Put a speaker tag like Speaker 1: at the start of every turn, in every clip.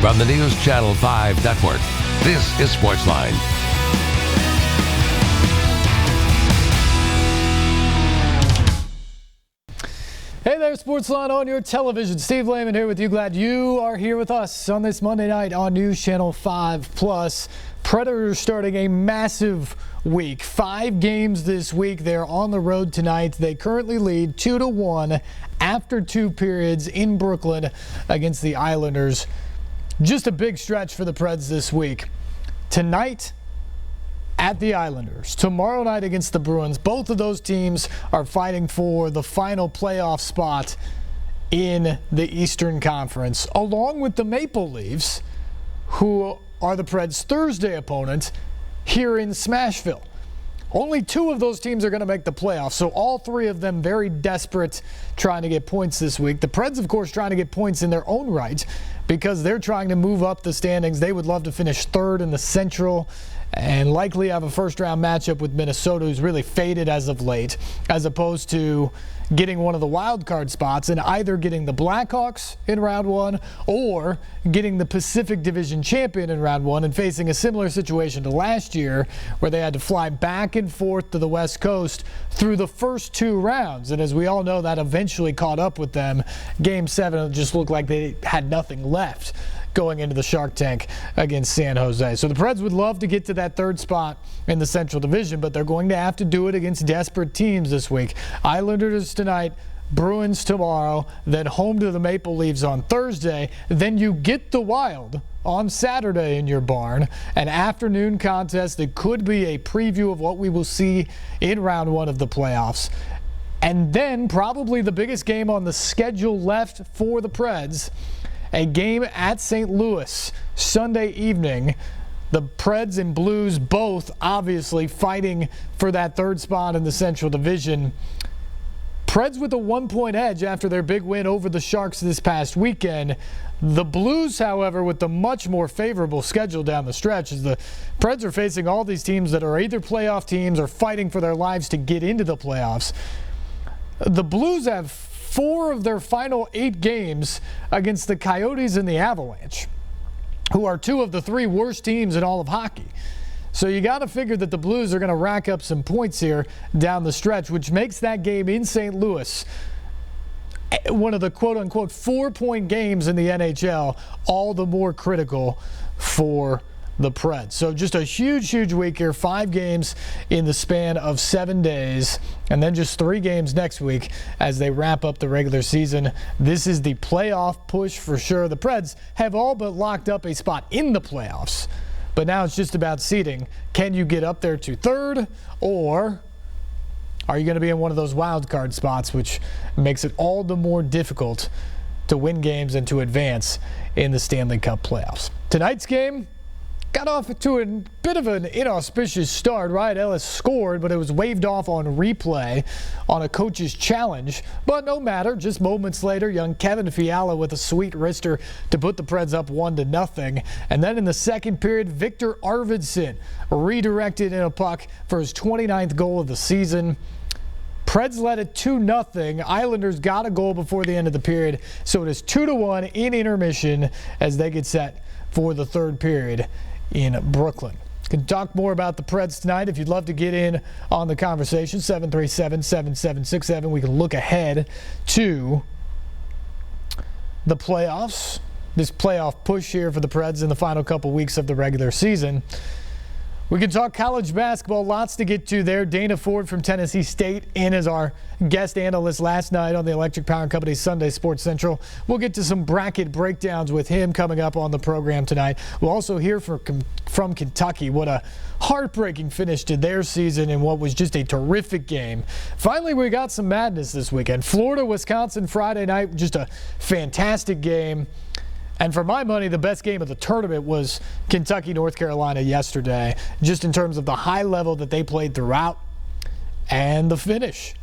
Speaker 1: From the News Channel 5 Network, this is SportsLine.
Speaker 2: Hey there, SportsLine on your television. Steve Layman here with you. Glad you are here with us on this Monday night on News Channel 5+. Predators starting a massive week. 5 games this week. They're on the road tonight. They currently lead 2-1 after 2 periods in Brooklyn against the Islanders. Just a big stretch for the Preds this week. Tonight at the Islanders. Tomorrow night against the Bruins. Both of those teams are fighting for the final playoff spot in the Eastern Conference, along with the Maple Leafs, who are the Preds' Thursday opponent here in Smashville. Only 2 of those teams are going to make the playoffs, so all 3 of them very desperate trying to get points this week. The Preds, of course, trying to get points in their own right because they're trying to move up the standings. They would love to finish 3rd in the Central and likely have a first-round matchup with Minnesota, who's really faded as of late, as opposed to getting one of the wild card spots and either getting the Blackhawks in round 1 or getting the Pacific Division champion in round 1 and facing a similar situation to last year where they had to fly back and forth to the West Coast through the first 2 rounds. And as we all know, that eventually caught up with them. Game 7, it just looked like they had nothing left going into the Shark Tank against San Jose. So the Preds would love to get to that 3rd spot in the Central Division, but they're going to have to do it against desperate teams this week. Islanders tonight, Bruins tomorrow, then home to the Maple Leafs on Thursday. Then you get the Wild on Saturday in your barn, an afternoon contest that could be a preview of what we will see in round 1 of the playoffs. And then probably the biggest game on the schedule left for the Preds, a game at St. Louis Sunday evening. The Preds and Blues both obviously fighting for that 3rd spot in the Central Division. Preds with a 1-point edge after their big win over the Sharks this past weekend. The Blues, however, with the much more favorable schedule down the stretch, as the Preds are facing all these teams that are either playoff teams or fighting for their lives to get into the playoffs. The Blues have 4 of their final 8 games against the Coyotes and the Avalanche, who are 2 of the 3 worst teams in all of hockey. So you got to figure that the Blues are going to rack up some points here down the stretch, which makes that game in St. Louis one of the quote-unquote 4-point games in the NHL all the more critical for the Preds. So just a huge week here. 5 games in the span of 7 days, and then just 3 games next week as they wrap up the regular season. This is the playoff push for sure. The Preds have all but locked up a spot in the playoffs, but now it's just about seeding. Can you get up there to 3rd, or are you going to be in one of those wild card spots, which makes it all the more difficult to win games and to advance in the Stanley Cup playoffs? Tonight's game got off to a bit of an inauspicious start. Ryan Ellis scored, but it was waved off on replay on a coach's challenge. But no matter, just moments later, young Kevin Fiala with a sweet wrister to put the Preds up 1-0. And then in the second period, Victor Arvidsson redirected in a puck for his 29th goal of the season. Preds led it 2-0. Islanders got a goal before the end of the period, so it is 2-1 in intermission as they get set for the 3rd period in Brooklyn. Can talk more about the Preds tonight if you'd love to get in on the conversation. 737-7767. We can look ahead to the playoffs. This playoff push here for the Preds in the final couple weeks of the regular season. We can talk college basketball, lots to get to there. Dana Ford from Tennessee State in as our guest analyst last night on the Electric Power Company Sunday Sports Central. We'll get to some bracket breakdowns with him coming up on the program tonight. We'll also hear from Kentucky. What a heartbreaking finish to their season in what was just a terrific game. Finally, we got some madness this weekend. Florida, Wisconsin Friday night, just a fantastic game. And for my money, the best game of the tournament was Kentucky, North Carolina yesterday, just in terms of the high level that they played throughout and the finish.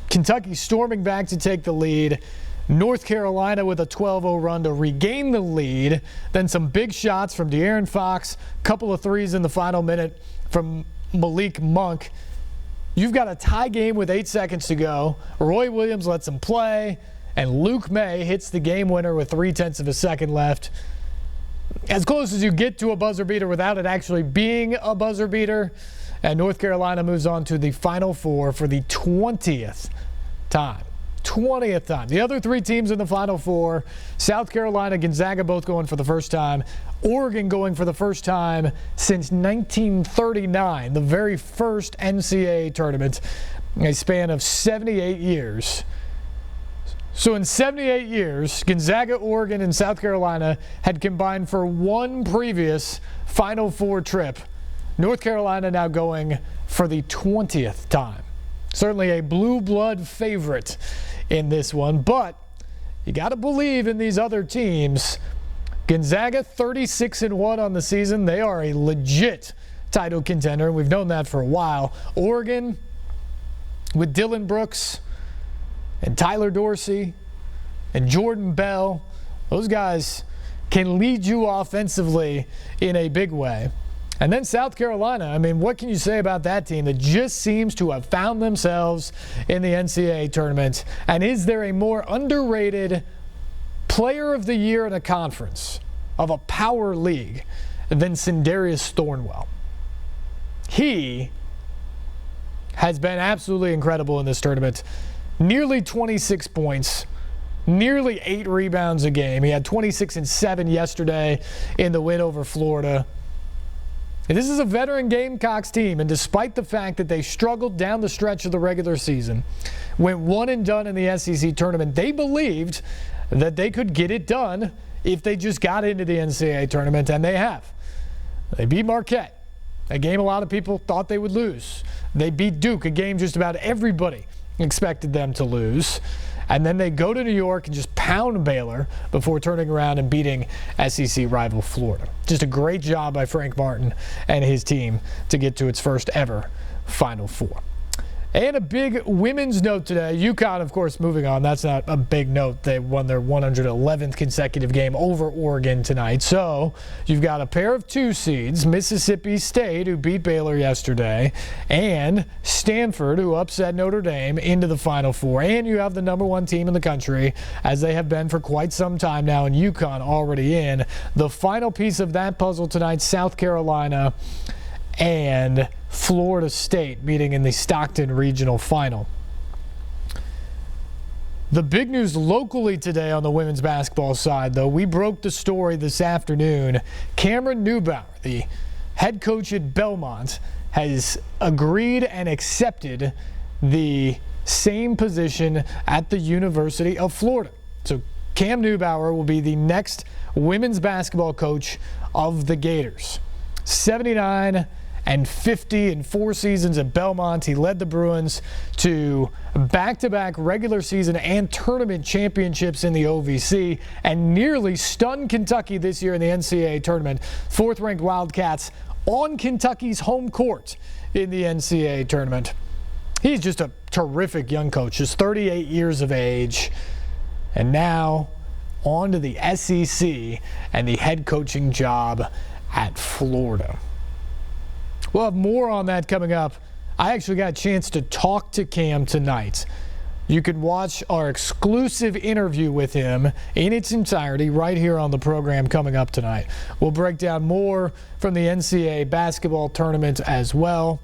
Speaker 2: Kentucky storming back to take the lead. North Carolina with a 12-0 run to regain the lead. Then some big shots from De'Aaron Fox, couple of threes in the final minute from Malik Monk. You've got a tie game with 8 seconds to go. Roy Williams lets them play. and Luke May hits the game winner with 0.3 of a second left. As close as you get to a buzzer beater without it actually being a buzzer beater. And North Carolina moves on to the Final Four for the 20th time. 20th time. The other three teams in the Final Four, South Carolina, Gonzaga both going for the first time. Oregon going for the first time since 1939, the very first NCAA tournament, a span of 78 years. So in 78 years, Gonzaga, Oregon, and South Carolina had combined for one previous Final Four trip. North Carolina now going for the 20th time. Certainly a blue blood favorite in this one, but you got to believe in these other teams. Gonzaga 36-1 on the season. They are a legit title contender, and we've known that for a while. Oregon with Dylan Brooks and Tyler Dorsey and Jordan Bell, those guys can lead you offensively in a big way. And then South Carolina, I mean, what can you say about that team that just seems to have found themselves in the NCAA tournament? And is there a more underrated player of the year in a conference of a power league than Sindarius Thornwell? He has been absolutely incredible in this tournament. Nearly 26 points, nearly 8 rebounds a game. He had 26 and 7 yesterday in the win over Florida. And this is a veteran Gamecocks team, and despite the fact that they struggled down the stretch of the regular season, went one and done in the SEC tournament, they believed that they could get it done if they just got into the NCAA tournament, and they have. They beat Marquette, a game a lot of people thought they would lose. They beat Duke, a game just about everybody expected them to lose. And then they go to New York and just pound Baylor before turning around and beating SEC rival Florida. Just a great job by Frank Martin and his team to get to its first ever Final Four. And a big women's note today. UConn, of course, moving on. That's not a big note. They won their 111th consecutive game over Oregon tonight. So you've got a pair of 2 seeds, Mississippi State, who beat Baylor yesterday, and Stanford, who upset Notre Dame into the Final Four. And you have the number 1 team in the country, as they have been for quite some time now, and UConn already in. The final piece of that puzzle tonight, South Carolina and Florida State meeting in the Stockton Regional Final. The big news locally today on the women's basketball side, though, we broke the story this afternoon. Cameron Newbauer, the head coach at Belmont, has agreed and accepted the same position at the University of Florida. So Cam Newbauer will be the next women's basketball coach of the Gators. 79 and 50 in 4 seasons at Belmont. He led the Bruins to back-to-back regular season and tournament championships in the OVC and nearly stunned Kentucky this year in the NCAA tournament. 4th-ranked Wildcats on Kentucky's home court in the NCAA tournament. He's just a terrific young coach, just 38 years of age. And now on to the SEC and the head coaching job at Florida. We'll have more on that coming up. I actually got a chance to talk to Cam tonight. You can watch our exclusive interview with him in its entirety right here on the program coming up tonight. We'll break down more from the NCAA basketball tournament as well.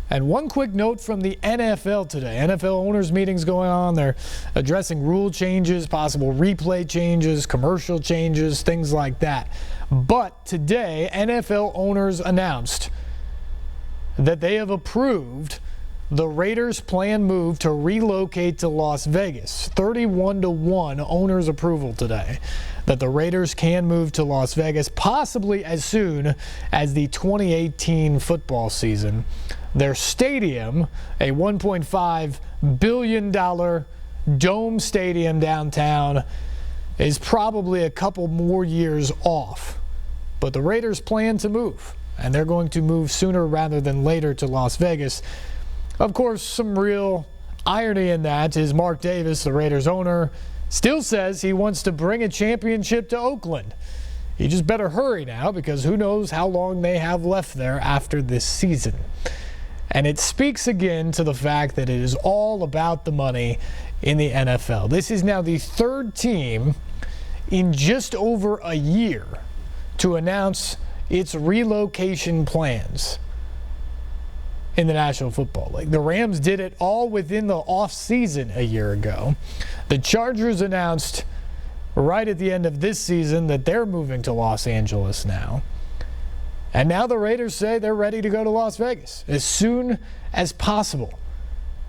Speaker 2: And one quick note from the NFL today. NFL owners meetings going on. They're addressing rule changes, possible replay changes, commercial changes, things like that. But today, NFL owners announced that they have approved the Raiders' planned move to relocate to Las Vegas. 31-1 owners' approval today that the Raiders can move to Las Vegas, possibly as soon as the 2018 football season. Their stadium, a $1.5 billion dome stadium downtown, is probably a couple more years off. But the Raiders plan to move, and they're going to move sooner rather than later to Las Vegas. Of course, some real irony in that is Mark Davis, the Raiders owner, still says he wants to bring a championship to Oakland. He just better hurry now, because who knows how long they have left there after this season. And it speaks again to the fact that it is all about the money in the NFL. This is now the third team in just over a year to announce its relocation plans in the National Football League. The Rams did it all within the offseason a year ago. The Chargers announced right at the end of this season that they're moving to Los Angeles now. And now the Raiders say they're ready to go to Las Vegas as soon as possible.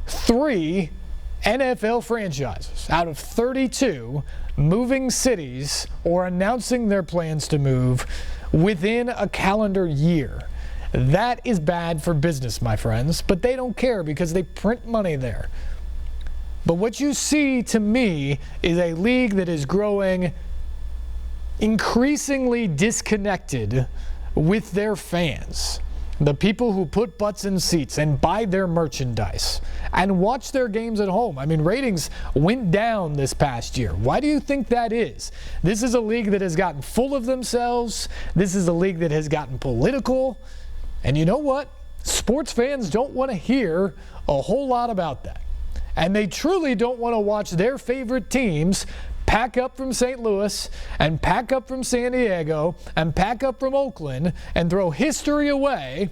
Speaker 2: 3 NFL franchises out of 32 moving cities or announcing their plans to move within a calendar year. That is bad for business, my friends, but they don't care because they print money there. But what you see to me is a league that is growing increasingly disconnected with their fans, the people who put butts in seats and buy their merchandise and watch their games at home. I mean, ratings went down this past year. Why do you think that is? This is a league that has gotten full of themselves. This is a league that has gotten political. And you know what? Sports fans don't want to hear a whole lot about that. And they truly don't want to watch their favorite teams pack up from St. Louis and pack up from San Diego and pack up from Oakland and throw history away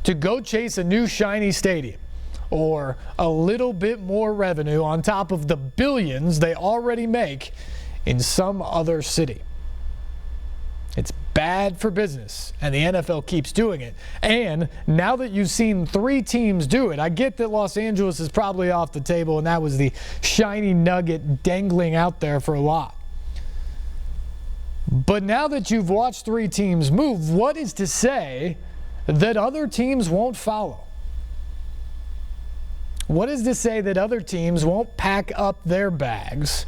Speaker 2: to go chase a new shiny stadium or a little bit more revenue on top of the billions they already make in some other city. It's bad for business, and the NFL keeps doing it. And now that you've seen 3 teams do it, I get that Los Angeles is probably off the table, and that was the shiny nugget dangling out there for a lot. But now that you've watched 3 teams move, what is to say that other teams won't follow? What is to say that other teams won't pack up their bags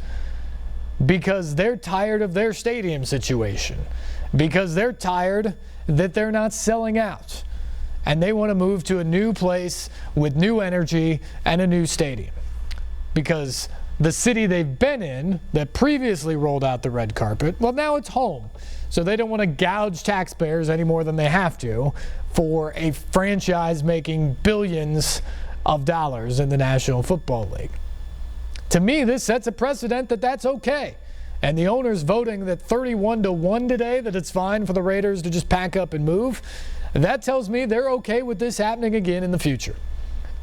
Speaker 2: because they're tired of their stadium situation? Because they're tired that they're not selling out and they want to move to a new place with new energy and a new stadium. Because the city they've been in that previously rolled out the red carpet, well, now it's home. So they don't want to gouge taxpayers any more than they have to for a franchise making billions of dollars in the National Football League. To me, this sets a precedent that that's okay. And the owners voting that 31-1 today, that it's fine for the Raiders to just pack up and move, that tells me they're okay with this happening again in the future.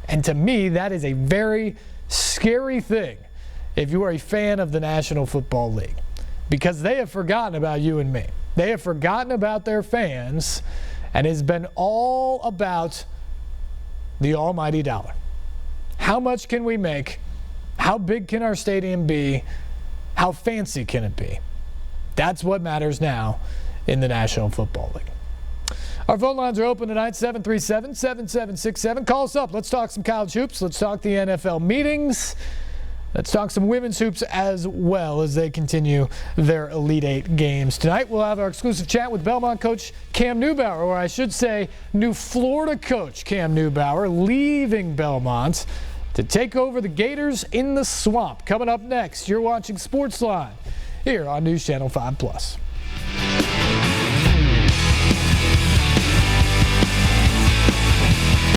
Speaker 2: And to me, that is a very scary thing if you are a fan of the National Football League, because they have forgotten about you and me. They have forgotten about their fans, and it's been all about the almighty dollar. How much can we make? How big can our stadium be? How fancy can it be? That's what matters now in the National Football League. Our phone lines are open tonight, 737-7767. Call us up. Let's talk some college hoops. Let's talk the NFL meetings. Let's talk some women's hoops as well as they continue their Elite Eight games. Tonight we'll have our exclusive chat with Belmont coach Cam Newbauer, or I should say New Florida coach Cam Newbauer, leaving Belmont to take over the Gators in the Swamp. Coming up next, you're watching SportsLine here on News Channel 5+.